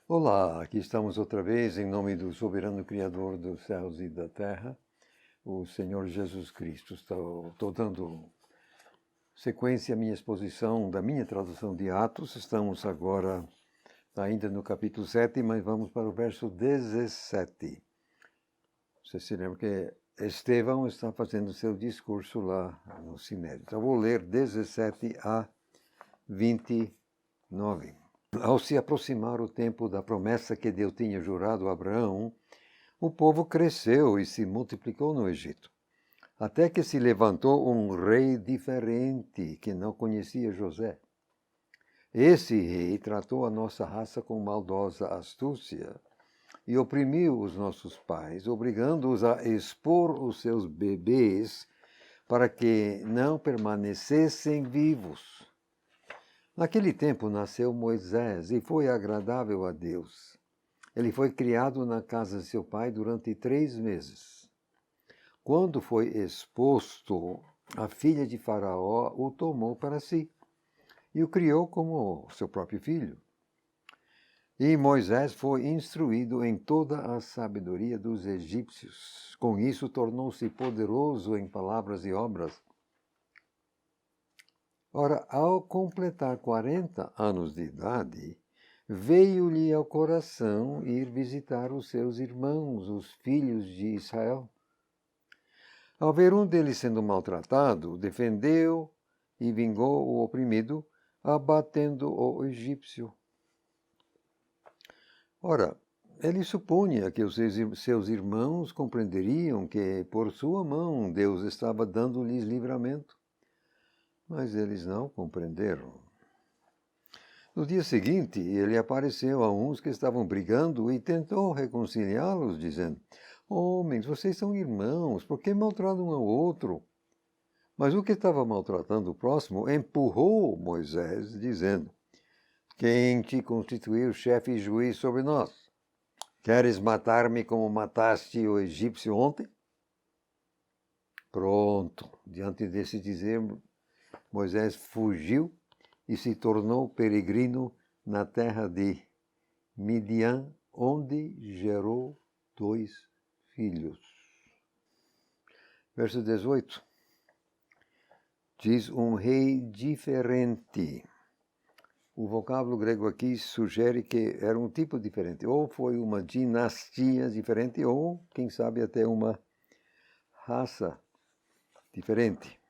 Olá, aqui estamos outra vez em nome do soberano Criador dos céus e da terra, o Senhor Jesus Cristo. Estou dando sequência à minha exposição da minha tradução de Atos. Estamos agora ainda no capítulo 7, mas vamos para o verso 17. Você se lembra que Estevão está fazendo seu discurso lá no Sinédrio. Então, vou ler 17 a 29. Ao se aproximar o tempo da promessa que Deus tinha jurado a Abraão, o povo cresceu e se multiplicou no Egito, até que se levantou um rei diferente que não conhecia José. Esse rei tratou a nossa raça com maldosa astúcia e oprimiu os nossos pais, obrigando-os a expor os seus bebês para que não permanecessem vivos. Naquele tempo nasceu Moisés e foi agradável a Deus. Ele foi criado na casa de seu pai durante 3 meses. Quando foi exposto, a filha de Faraó o tomou para si e o criou como seu próprio filho. E Moisés foi instruído em toda a sabedoria dos egípcios. Com isso, tornou-se poderoso em palavras e obras. Ora, ao completar 40 anos de idade, veio-lhe ao coração ir visitar os seus irmãos, os filhos de Israel. Ao ver um deles sendo maltratado, defendeu e vingou o oprimido, abatendo o egípcio. Ora, ele supunha que os seus irmãos compreenderiam que, por sua mão, Deus estava dando-lhes livramento. Mas eles não compreenderam. No dia seguinte, ele apareceu a uns que estavam brigando e tentou reconciliá-los, dizendo: Homens, vocês são irmãos, por que maltratam um ao outro? Mas o que estava maltratando o próximo empurrou Moisés, dizendo: Quem te constituiu chefe e juiz sobre nós? Queres matar-me como mataste o egípcio ontem? Pronto, diante desse dizer, Moisés fugiu e se tornou peregrino na terra de Midian, onde gerou 2 filhos. Verso 18. Diz um rei diferente. O vocábulo grego aqui sugere que era um tipo diferente. Ou foi uma dinastia diferente, ou, quem sabe, até uma raça diferente.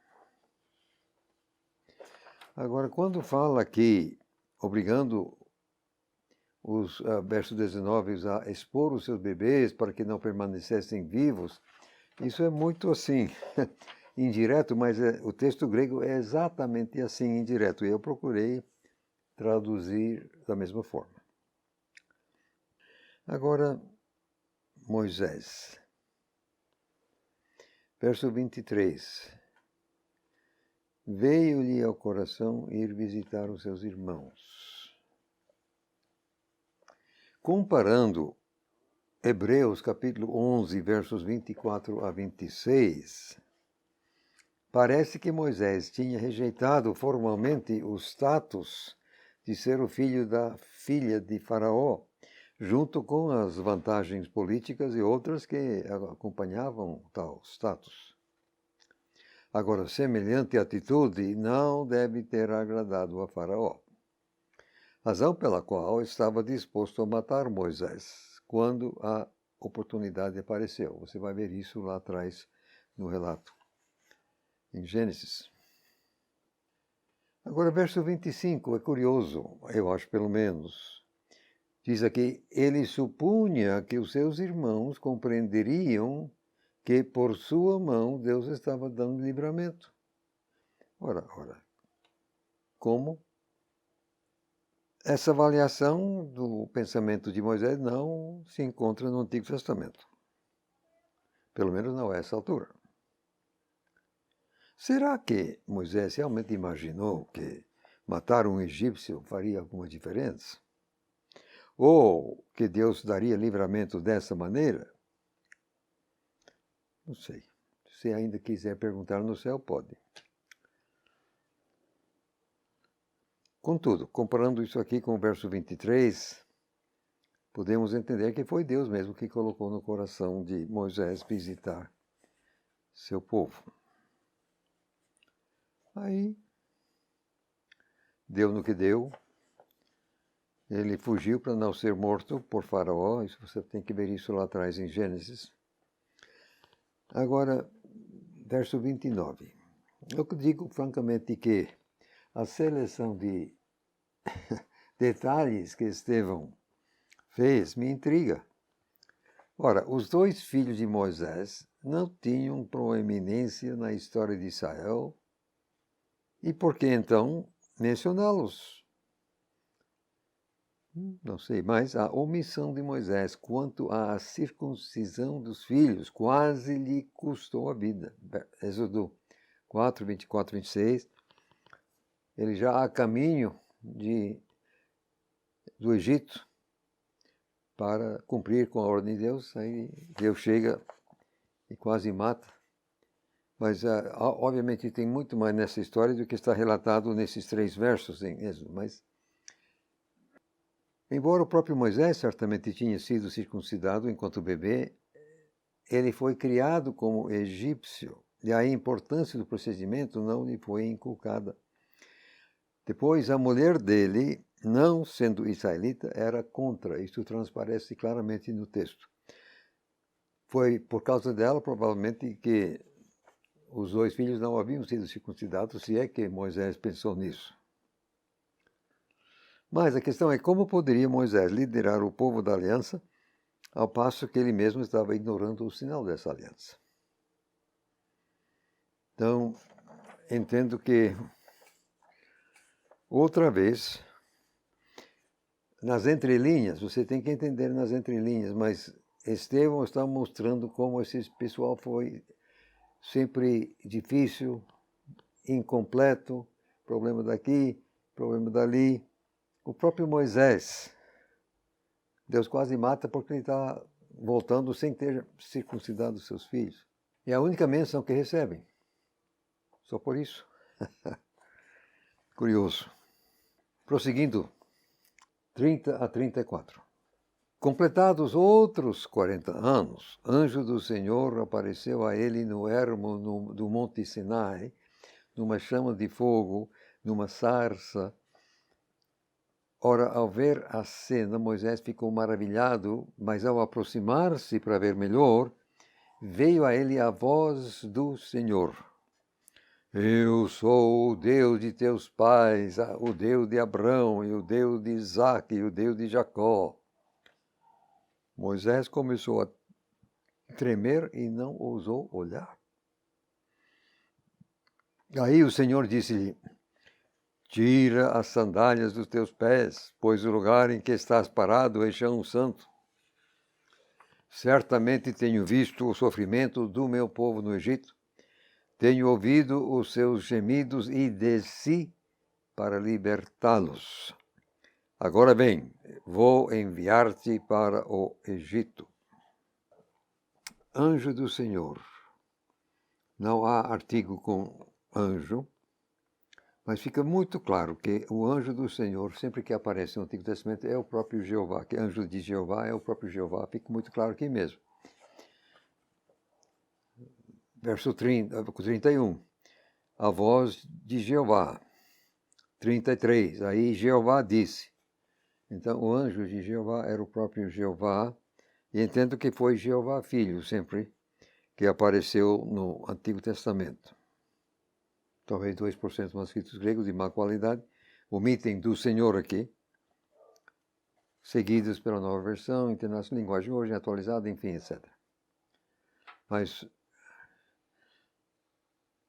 Agora, quando fala aqui, obrigando os verso 19 a expor os seus bebês para que não permanecessem vivos, isso é muito assim, indireto, mas o texto grego é exatamente assim, indireto, e eu procurei traduzir da mesma forma. Agora, Moisés, verso 23. Veio-lhe ao coração ir visitar os seus irmãos. Comparando Hebreus capítulo 11, versos 24 a 26, parece que Moisés tinha rejeitado formalmente o status de ser o filho da filha de Faraó, junto com as vantagens políticas e outras que acompanhavam tal status. Agora, semelhante atitude não deve ter agradado a Faraó, razão pela qual estava disposto a matar Moisés quando a oportunidade apareceu. Você vai ver isso lá atrás no relato, em Gênesis. Agora, verso 25 é curioso, eu acho pelo menos. Diz aqui, ele supunha que os seus irmãos compreenderiam que por sua mão Deus estava dando livramento. Ora, como? Essa avaliação do pensamento de Moisés não se encontra no Antigo Testamento. Pelo menos não a essa altura. Será que Moisés realmente imaginou que matar um egípcio faria alguma diferença? Ou que Deus daria livramento dessa maneira? Não sei. Se ainda quiser perguntar no céu, pode. Contudo, comparando isso aqui com o verso 23, podemos entender que foi Deus mesmo que colocou no coração de Moisés visitar seu povo. Aí, deu no que deu. Ele fugiu para não ser morto por Faraó. Isso você tem que ver isso lá atrás em Gênesis. Agora, verso 29. Eu digo francamente que a seleção de detalhes que Estevão fez me intriga. Ora, os dois filhos de Moisés não tinham proeminência na história de Israel. E por que então mencioná-los? Não sei, mas a omissão de Moisés quanto à circuncisão dos filhos quase lhe custou a vida. Êxodo 4, 24, 26. Ele já a caminho do Egito para cumprir com a ordem de Deus. Aí Deus chega e quase mata. Mas, obviamente, tem muito mais nessa história do que está relatado nesses 3 versos em Êxodo. Mas, embora o próprio Moisés certamente tinha sido circuncidado enquanto bebê, ele foi criado como egípcio, e a importância do procedimento não lhe foi inculcada. Depois, a mulher dele, não sendo israelita, era contra. Isso transparece claramente no texto. Foi por causa dela, provavelmente, que os 2 filhos não haviam sido circuncidados, se é que Moisés pensou nisso. Mas a questão é como poderia Moisés liderar o povo da aliança, ao passo que ele mesmo estava ignorando o sinal dessa aliança. Então, entendo que, outra vez, nas entrelinhas, você tem que entender nas entrelinhas, mas Estevão está mostrando como esse pessoal foi sempre difícil, incompleto, problema daqui, problema dali. O próprio Moisés, Deus quase mata porque ele está voltando sem ter circuncidado seus filhos. É a única menção que recebem. Só por isso. Curioso. Prosseguindo, 30 a 34. Completados outros 40 anos, anjo do Senhor apareceu a ele no ermo do Monte Sinai, numa chama de fogo, numa sarça. Ora, ao ver a cena, Moisés ficou maravilhado, mas ao aproximar-se para ver melhor, veio a ele a voz do Senhor. Eu sou o Deus de teus pais, o Deus de Abrão, e o Deus de Isaque, e o Deus de Jacó. Moisés começou a tremer e não ousou olhar. Aí o Senhor disse-lhe: Tira as sandálias dos teus pés, pois o lugar em que estás parado é chão santo. Certamente tenho visto o sofrimento do meu povo no Egito, tenho ouvido os seus gemidos e desci para libertá-los. Agora vem, vou enviar-te para o Egito. Anjo do Senhor. Não há artigo com anjo, mas fica muito claro que o anjo do Senhor, sempre que aparece no Antigo Testamento, é o próprio Jeová, que anjo de Jeová é o próprio Jeová, fica muito claro aqui mesmo. Verso 31, a voz de Jeová. 33, aí Jeová disse. Então, o anjo de Jeová era o próprio Jeová, e entendo que foi Jeová Filho, sempre, que apareceu no Antigo Testamento. Talvez 2% manuscritos gregos de má qualidade, omitem do Senhor aqui, seguidos pela nova versão, internacional, linguagem hoje atualizada, enfim, etc. Mas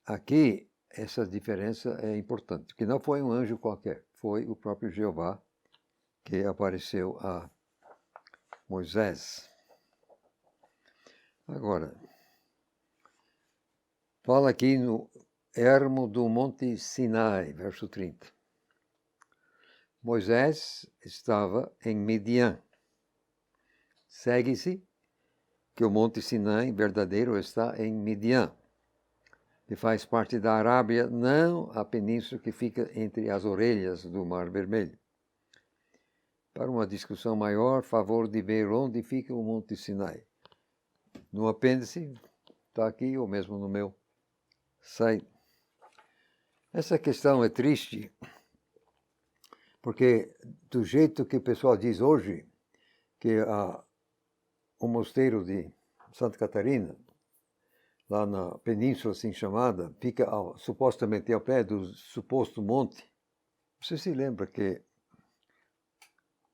aqui essa diferença é importante, porque não foi um anjo qualquer, foi o próprio Jeová que apareceu a Moisés. Agora, fala aqui no ermo do Monte Sinai, verso 30. Moisés estava em Midian. Segue-se que o Monte Sinai verdadeiro está em Midian, que faz parte da Arábia, não a península que fica entre as orelhas do Mar Vermelho. Para uma discussão maior, favor de ver onde fica o Monte Sinai. No apêndice, está aqui, ou mesmo no meu site. Essa questão é triste, porque do jeito que o pessoal diz hoje, que o mosteiro de Santa Catarina, lá na península assim chamada, fica supostamente ao pé do suposto monte. Você se lembra que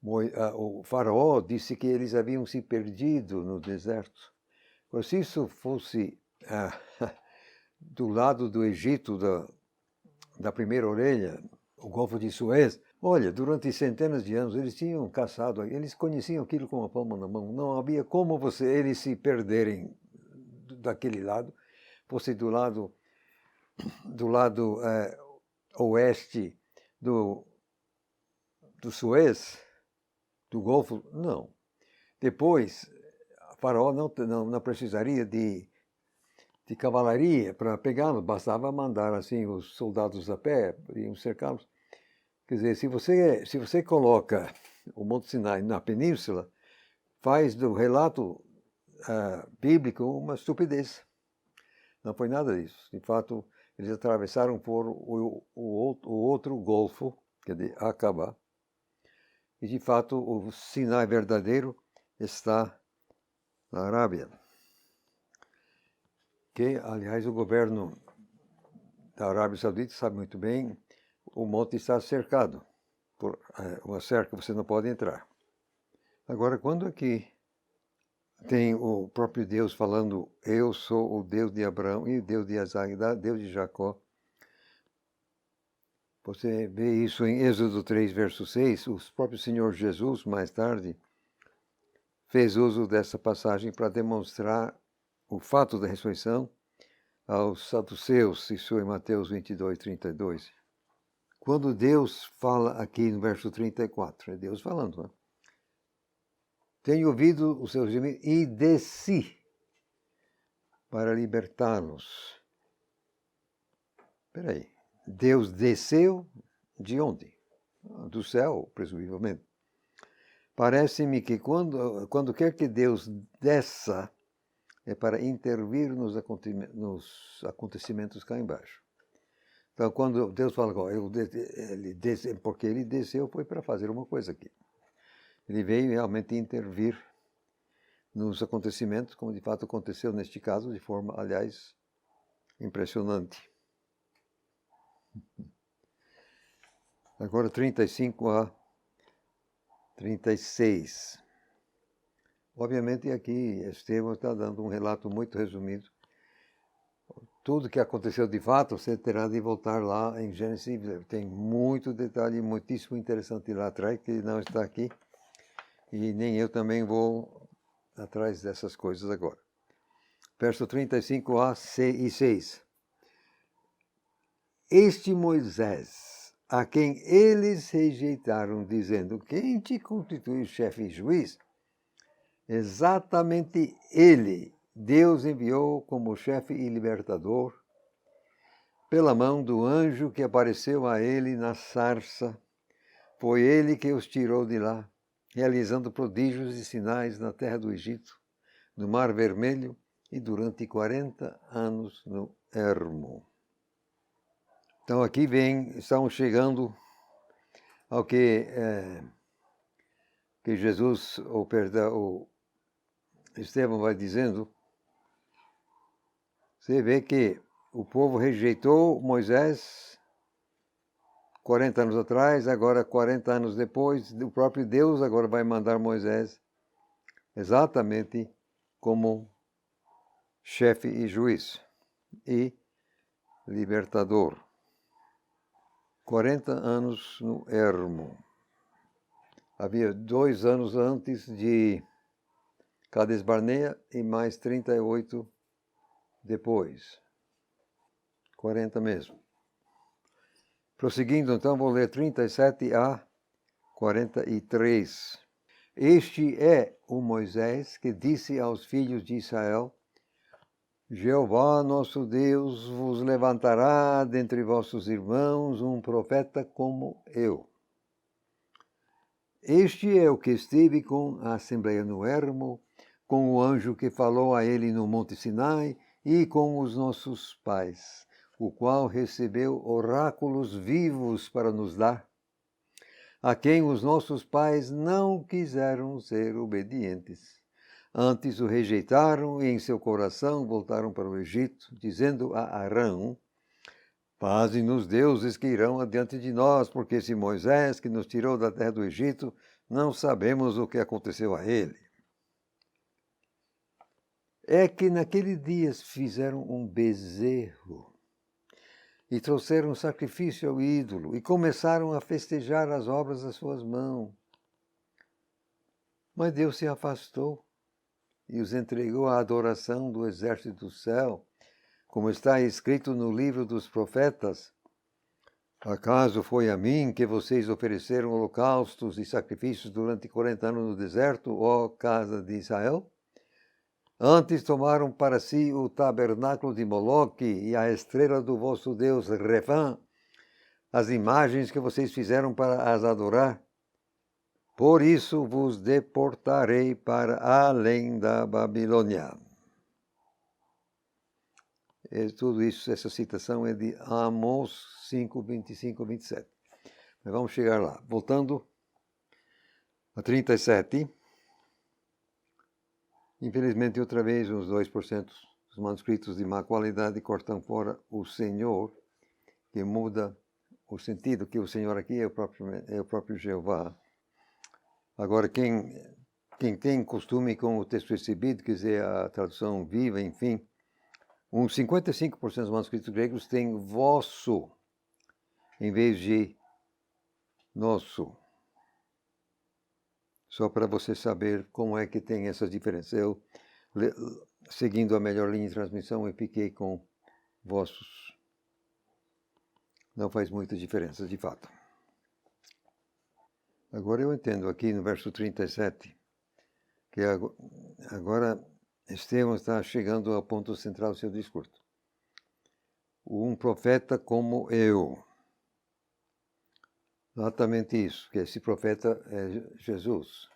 o faraó disse que eles haviam se perdido no deserto? Pois se isso fosse do lado do Egito, da primeira orelha, o Golfo de Suez, olha, durante centenas de anos eles tinham caçado, eles conheciam aquilo com a palma na mão. Não havia como eles se perderem daquele lado, fosse do lado oeste do Suez, do Golfo, não. Depois, o faraó não precisaria de cavalaria para pegá-los, bastava mandar assim os soldados a pé, iam cercá-los. Quer dizer, se você coloca o Monte Sinai na península, faz do relato bíblico uma estupidez. Não foi nada disso. De fato, eles atravessaram por o outro golfo, quer dizer, Acabá. E, de fato, o Sinai verdadeiro está na Arábia. Que, aliás, o governo da Arábia Saudita sabe muito bem, o monte está cercado por uma cerca, você não pode entrar. Agora, quando aqui tem o próprio Deus falando, eu sou o Deus de Abraão e o Deus de Isaac, Deus de Jacó, você vê isso em Êxodo 3, verso 6, o próprio Senhor Jesus, mais tarde, fez uso dessa passagem para demonstrar o fato da ressurreição aos saduceus, isso em Mateus 22, 32. Quando Deus fala aqui no verso 34, é Deus falando, né? Tenho ouvido os seus gemidos e desci para libertá-los. Espera aí, Deus desceu de onde? Do céu, presumivelmente. Parece-me que quando quer que Deus desça, é para intervir nos acontecimentos cá embaixo. Então, quando Deus fala, porque ele desceu, foi para fazer uma coisa aqui. Ele veio realmente intervir nos acontecimentos, como de fato aconteceu neste caso, de forma, aliás, impressionante. Agora 35 a 36. Obviamente aqui Estevão está dando um relato muito resumido. Tudo que aconteceu de fato, você terá de voltar lá em Gênesis. Tem muito detalhe, muitíssimo interessante lá atrás, que não está aqui. E nem eu também vou atrás dessas coisas agora. Verso 35a e 6. Este Moisés, a quem eles rejeitaram, dizendo, quem te constitui chefe e juiz? Exatamente ele, Deus enviou como chefe e libertador, pela mão do anjo que apareceu a ele na sarça. Foi ele que os tirou de lá, realizando prodígios e sinais na terra do Egito, no Mar Vermelho e durante 40 anos no Ermo. Então aqui estamos chegando ao que Jesus, o Estevão vai dizendo. Você vê que o povo rejeitou Moisés 40 anos atrás, agora 40 anos depois, o próprio Deus agora vai mandar Moisés exatamente como chefe e juiz e libertador. 40 anos no Ermo. Havia 2 anos antes de Cades Barnea e mais 38 depois. 40 mesmo. Prosseguindo, então, vou ler 37 a 43. Este é o Moisés que disse aos filhos de Israel, Jeová nosso Deus vos levantará dentre vossos irmãos um profeta como eu. Este é o que esteve com a Assembleia no Hermo, com o anjo que falou a ele no Monte Sinai e com os nossos pais, o qual recebeu oráculos vivos para nos dar, a quem os nossos pais não quiseram ser obedientes. Antes o rejeitaram e em seu coração voltaram para o Egito, dizendo a Arão: Faze-nos deuses que irão adiante de nós, porque esse Moisés que nos tirou da terra do Egito, não sabemos o que aconteceu a ele. É que naquele dia fizeram um bezerro e trouxeram sacrifício ao ídolo e começaram a festejar as obras das suas mãos. Mas Deus se afastou e os entregou à adoração do exército do céu, como está escrito no livro dos profetas: Acaso foi a mim que vocês ofereceram holocaustos e sacrifícios durante 40 anos no deserto, ó casa de Israel? Antes tomaram para si o tabernáculo de Moloque e a estrela do vosso Deus Refã, as imagens que vocês fizeram para as adorar. Por isso vos deportarei para além da Babilônia. Tudo isso, essa citação é de Amós 5, 25 a 27. Mas vamos chegar lá. Voltando a 37. Infelizmente, outra vez, uns 2% dos manuscritos de má qualidade cortam fora o Senhor, que muda o sentido, que o Senhor aqui é o próprio Jeová. Agora, quem tem costume com o texto recebido, quer dizer, a tradução viva, enfim, uns 55% dos manuscritos gregos têm vosso, em vez de nosso. Só para você saber como é que tem essa diferença. Eu, seguindo a melhor linha de transmissão, eu fiquei com vossos. Não faz muita diferença, de fato. Agora eu entendo aqui no verso 37, que agora Estevão está chegando ao ponto central do seu discurso. Um profeta como eu. Exatamente isso, que esse profeta é Jesus.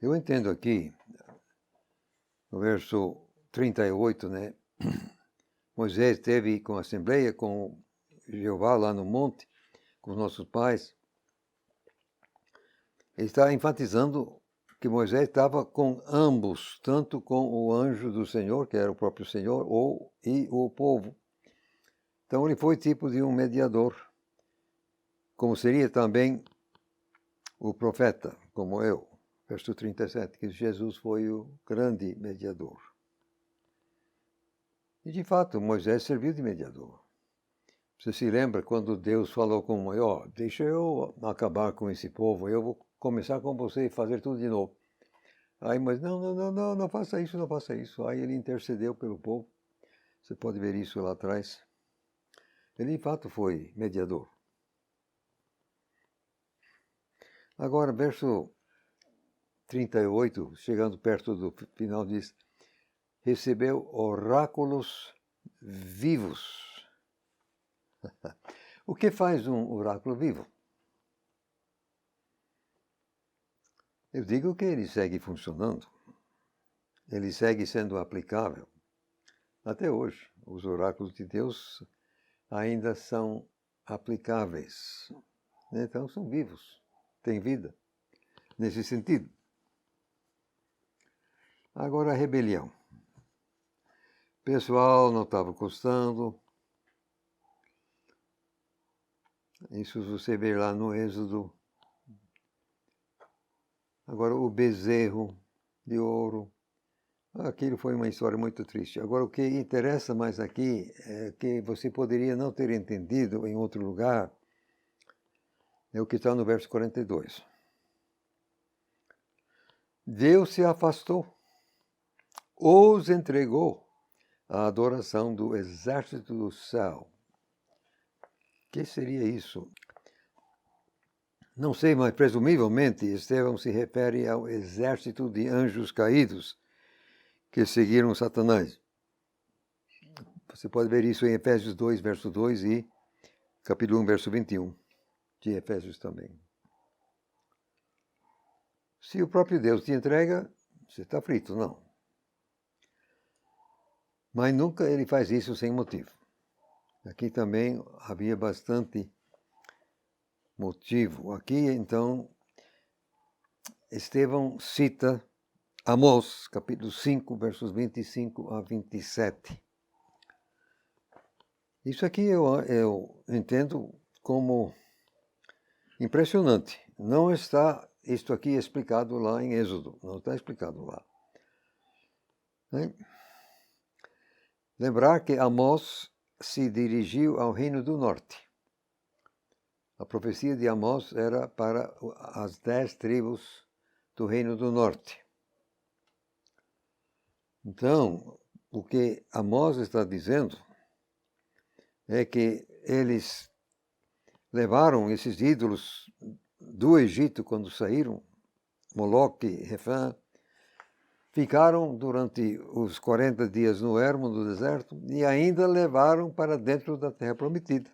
Eu entendo aqui, no verso 38, né? Moisés esteve com a Assembleia, com Jeová lá no monte, com os nossos pais. Ele está enfatizando que Moisés estava com ambos, tanto com o anjo do Senhor, que era o próprio Senhor, e o povo. Então ele foi tipo de um mediador, como seria também o profeta, como eu. Verso 37, que Jesus foi o grande mediador. E de fato, Moisés serviu de mediador. Você se lembra quando Deus falou com Moisés: deixa eu acabar com esse povo, eu vou começar com você e fazer tudo de novo. Aí Moisés: não faça isso, não faça isso. Aí ele intercedeu pelo povo. Você pode ver isso lá atrás. Ele de fato foi mediador. Agora, verso 38, chegando perto do final, diz: recebeu oráculos vivos. O que faz um oráculo vivo? Eu digo que ele segue funcionando. Ele segue sendo aplicável. Até hoje, os oráculos de Deus ainda são aplicáveis. Então, são vivos, têm vida, nesse sentido. Agora, a rebelião. O pessoal não estava gostando. Isso você vê lá no Êxodo. Agora, o bezerro de ouro. Aquilo foi uma história muito triste. Agora, o que interessa mais aqui é que você poderia não ter entendido em outro lugar, é o que está no verso 42. Deus se afastou, os entregou à adoração do exército do céu. O que seria isso? Não sei, mas presumivelmente Estevão se refere ao exército de anjos caídos que seguiram Satanás. Você pode ver isso em Efésios 2, verso 2 e capítulo 1, verso 21 de Efésios também. Se o próprio Deus te entrega, você está frito, não. Mas nunca ele faz isso sem motivo. Aqui também havia bastante motivo. Aqui, então, Estevão cita Amós, capítulo 5, versos 25 a 27. Isso aqui eu entendo como impressionante. Não está isto aqui explicado lá em Êxodo, não está explicado lá. Lembrar que Amós se dirigiu ao Reino do Norte. A profecia de Amós era para as 10 tribos do Reino do Norte. Então, o que Amós está dizendo é que eles levaram esses ídolos do Egito quando saíram, Moloque, Refã, ficaram durante os 40 dias no ermo, no deserto, e ainda levaram para dentro da terra prometida.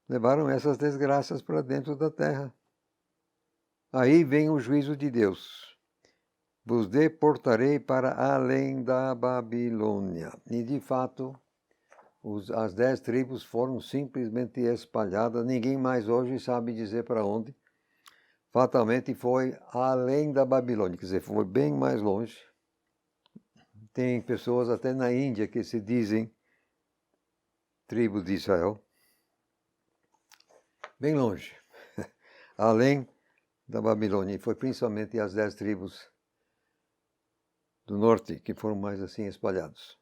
Levaram essas desgraças para dentro da terra. Aí vem o juízo de Deus. Vos deportarei para além da Babilônia. E, de fato, as 10 tribos foram simplesmente espalhadas. Ninguém mais hoje sabe dizer para onde. Fatalmente foi além da Babilônia, quer dizer, foi bem mais longe. Tem pessoas até na Índia que se dizem tribo de Israel. Bem longe, além da Babilônia. E foi principalmente as 10 tribos do norte que foram mais assim espalhados.